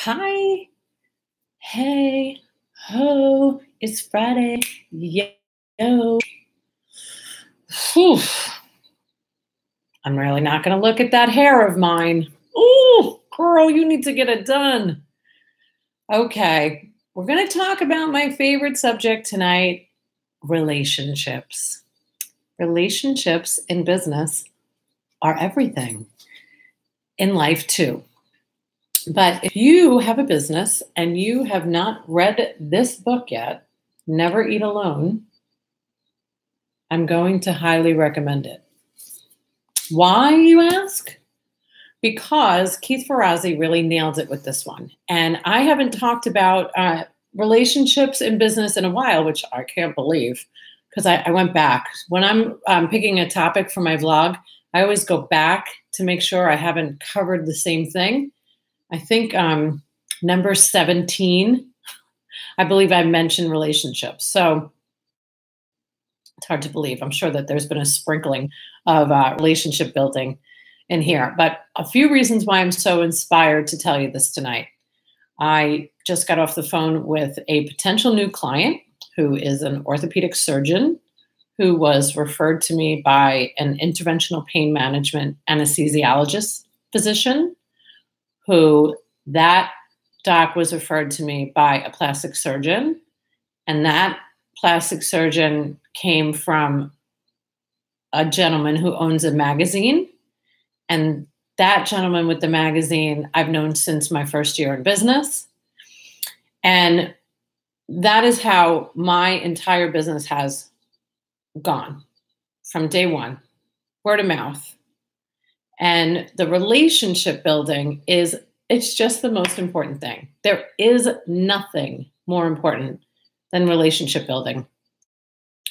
Hi, hey, ho, it's Friday. Yo. Whew. I'm really not going to look at that hair of mine. Ooh, girl, you need to get it done. Okay, we're going to talk about my favorite subject tonight, relationships. Relationships in business are everything, in life too. But if you have a business and you have not read this book yet, Never Eat Alone, I'm going to highly recommend it. Why, you ask? Because Keith Ferrazzi really nailed it with this one. And I haven't talked about relationships in business in a while, which I can't believe, because I went back. When I'm picking a topic for my vlog, I always go back to make sure I haven't covered the same thing. I think number 17, I believe I mentioned relationships. So it's hard to believe. I'm sure that there's been a sprinkling of relationship building in here. But a few reasons why I'm so inspired to tell you this tonight. I just got off the phone with a potential new client who is an orthopedic surgeon who was referred to me by an interventional pain management anesthesiologist physician, who that doc was referred to me by a plastic surgeon. And that plastic surgeon came from a gentleman who owns a magazine. And that gentleman with the magazine, I've known since my first year in business. And that is how my entire business has gone from day one, word of mouth. And the relationship building it's just the most important thing. There is nothing more important than relationship building.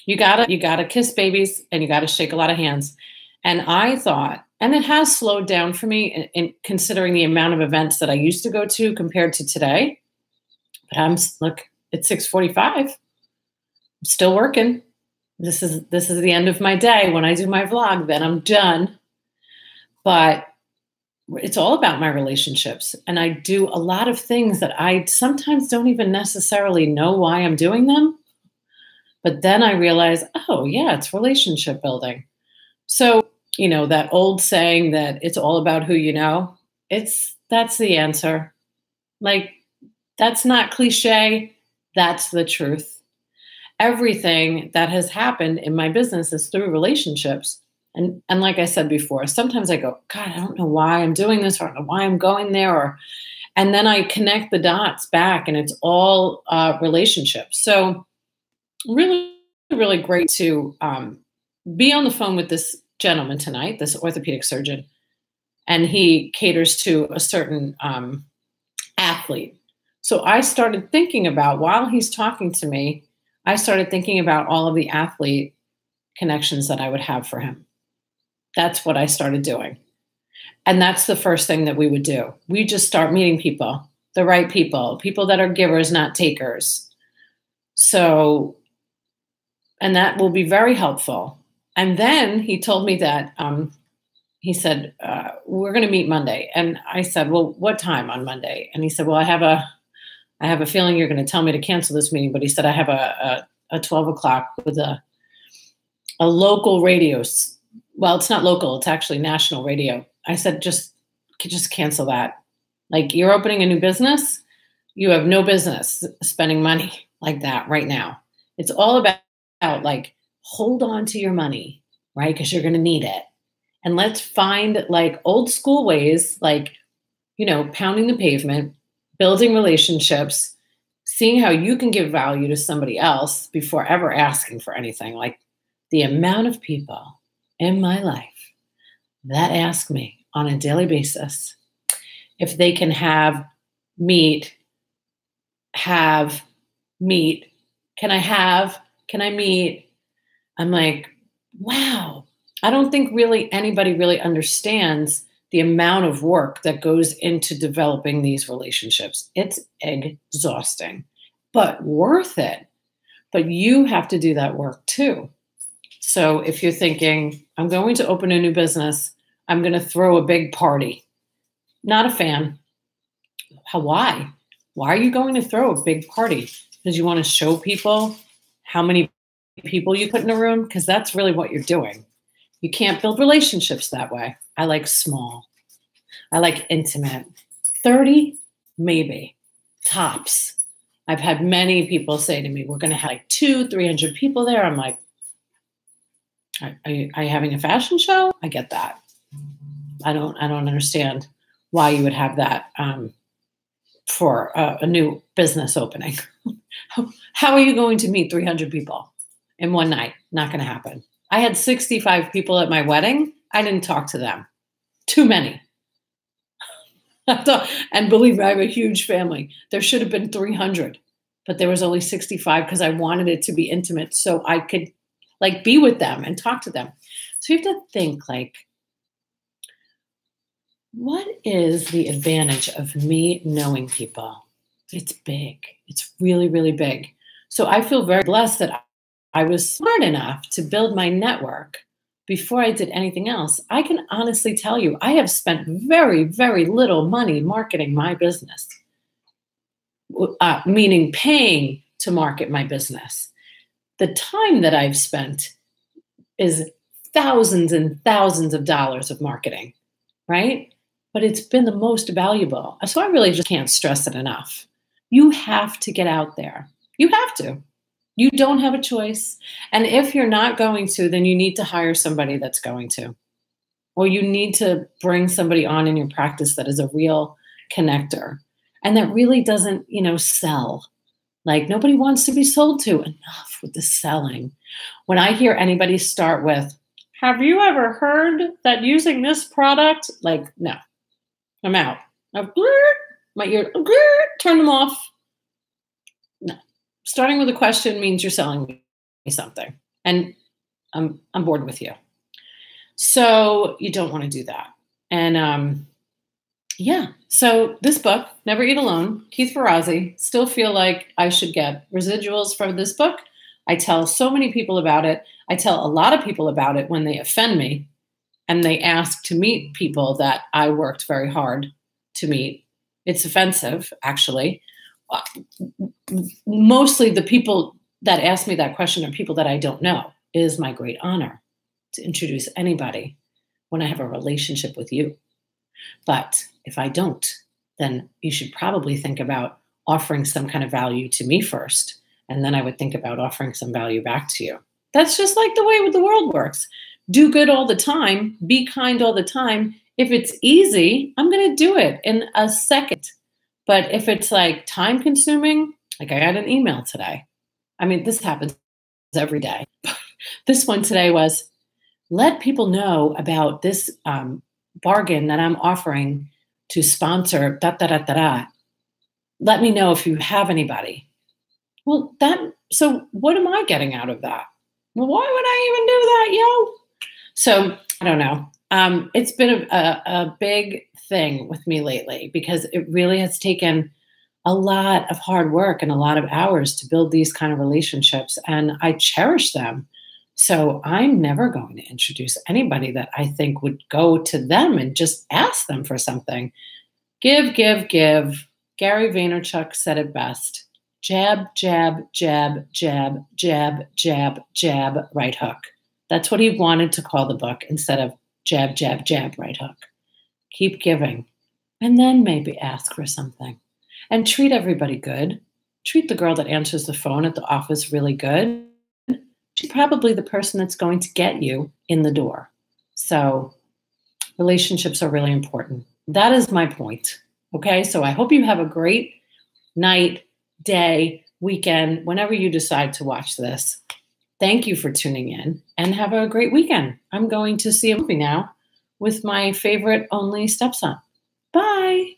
You gotta kiss babies and you gotta shake a lot of hands. And I thought, and it has slowed down for me in considering the amount of events that I used to go to compared to today. But look, it's 6:45. I'm still working. This is the end of my day. When I do my vlog, then I'm done. But it's all about my relationships. And I do a lot of things that I sometimes don't even necessarily know why I'm doing them. But then I realize, oh yeah, it's relationship building. So, that old saying that it's all about who you know, that's the answer. Like, that's not cliche. That's the truth. Everything that has happened in my business is through relationships. And like I said before, sometimes I go, God, I don't know why I'm doing this, or I don't know why I'm going there. And then I connect the dots back and it's all relationships. So really, really great to be on the phone with this gentleman tonight, this orthopedic surgeon. And he caters to a certain athlete. So I started thinking about, while he's talking to me, I started thinking about all of the athlete connections that I would have for him. That's what I started doing. And that's the first thing that we would do. We just start meeting people, the right people that are givers, not takers. So, and that will be very helpful. And then he told me that, he said, we're going to meet Monday. And I said, well, what time on Monday? And he said, well, I have a feeling you're going to tell me to cancel this meeting. But he said, I have a 12 o'clock with a local radio. Well, it's not local, it's actually national radio. I said, just cancel that. Like, you're opening a new business. You have no business spending money like that right now. It's all about like, hold on to your money, right? Because you're going to need it. And let's find like old school ways, like, pounding the pavement, building relationships, seeing how you can give value to somebody else before ever asking for anything. Like, the amount of people in my life that ask me on a daily basis if they can have meet, can I meet? I'm like, wow. I don't think really anybody really understands the amount of work that goes into developing these relationships. It's exhausting, but worth it. But you have to do that work too. So if you're thinking, I'm going to open a new business, I'm going to throw a big party. Not a fan. why? Why are you going to throw a big party? Because you want to show people how many people you put in a room? Because that's really what you're doing. You can't build relationships that way. I like small. I like intimate. 30, maybe, tops. I've had many people say to me, we're going to have like 200-300 people there. I'm like, are you having a fashion show? I get that. I don't understand why you would have that for a new business opening. How are you going to meet 300 people in one night? Not going to happen. I had 65 people at my wedding. I didn't talk to them. Too many. And believe me, I have a huge family. There should have been 300, but there was only 65 because I wanted it to be intimate so I could like be with them and talk to them. So you have to think like, what is the advantage of me knowing people? It's big. It's really, really big. So I feel very blessed that I was smart enough to build my network before I did anything else. I can honestly tell you, I have spent very, very little money marketing my business, meaning paying to market my business. The time that I've spent is thousands and thousands of dollars of marketing, right? But it's been the most valuable. So I really just can't stress it enough. You have to get out there. You have to. You don't have a choice. And if you're not going to, then you need to hire somebody that's going to. Or you need to bring somebody on in your practice that is a real connector and that really doesn't, sell. Like nobody wants to be sold to. Enough with the selling. When I hear anybody start with, have you ever heard that using this product? Like, no, I'm out. My ear, turn them off. No. Starting with a question means you're selling me something. And I'm bored with you. So you don't want to do that. And so this book, Never Eat Alone, Keith Ferrazzi, still feel like I should get residuals from this book. I tell so many people about it. I tell a lot of people about it when they offend me and they ask to meet people that I worked very hard to meet. It's offensive, actually. Mostly the people that ask me that question are people that I don't know. It is my great honor to introduce anybody when I have a relationship with you. But if I don't, then you should probably think about offering some kind of value to me first. And then I would think about offering some value back to you. That's just like the way the world works. Do good all the time. Be kind all the time. If it's easy, I'm going to do it in a second. But if it's like time consuming, like I got an email today. I mean, this happens every day. This one today was, let people know about this bargain that I'm offering to sponsor Let me know if you have anybody. Well, so what am I getting out of that? Well, why would I even do that, yo? So I don't know. It's been a big thing with me lately because it really has taken a lot of hard work and a lot of hours to build these kind of relationships, and I cherish them. So I'm never going to introduce anybody that I think would go to them and just ask them for something. Give, give, give. Gary Vaynerchuk said it best. Jab, jab, jab, jab, jab, jab, jab, right hook. That's what he wanted to call the book instead of jab, jab, jab, right hook. Keep giving. And then maybe ask for something. And treat everybody good. Treat the girl that answers the phone at the office really good. She's probably the person that's going to get you in the door. So relationships are really important. That is my point. Okay, so I hope you have a great night, day, weekend, whenever you decide to watch this. Thank you for tuning in and have a great weekend. I'm going to see a movie now with my favorite only stepson. Bye.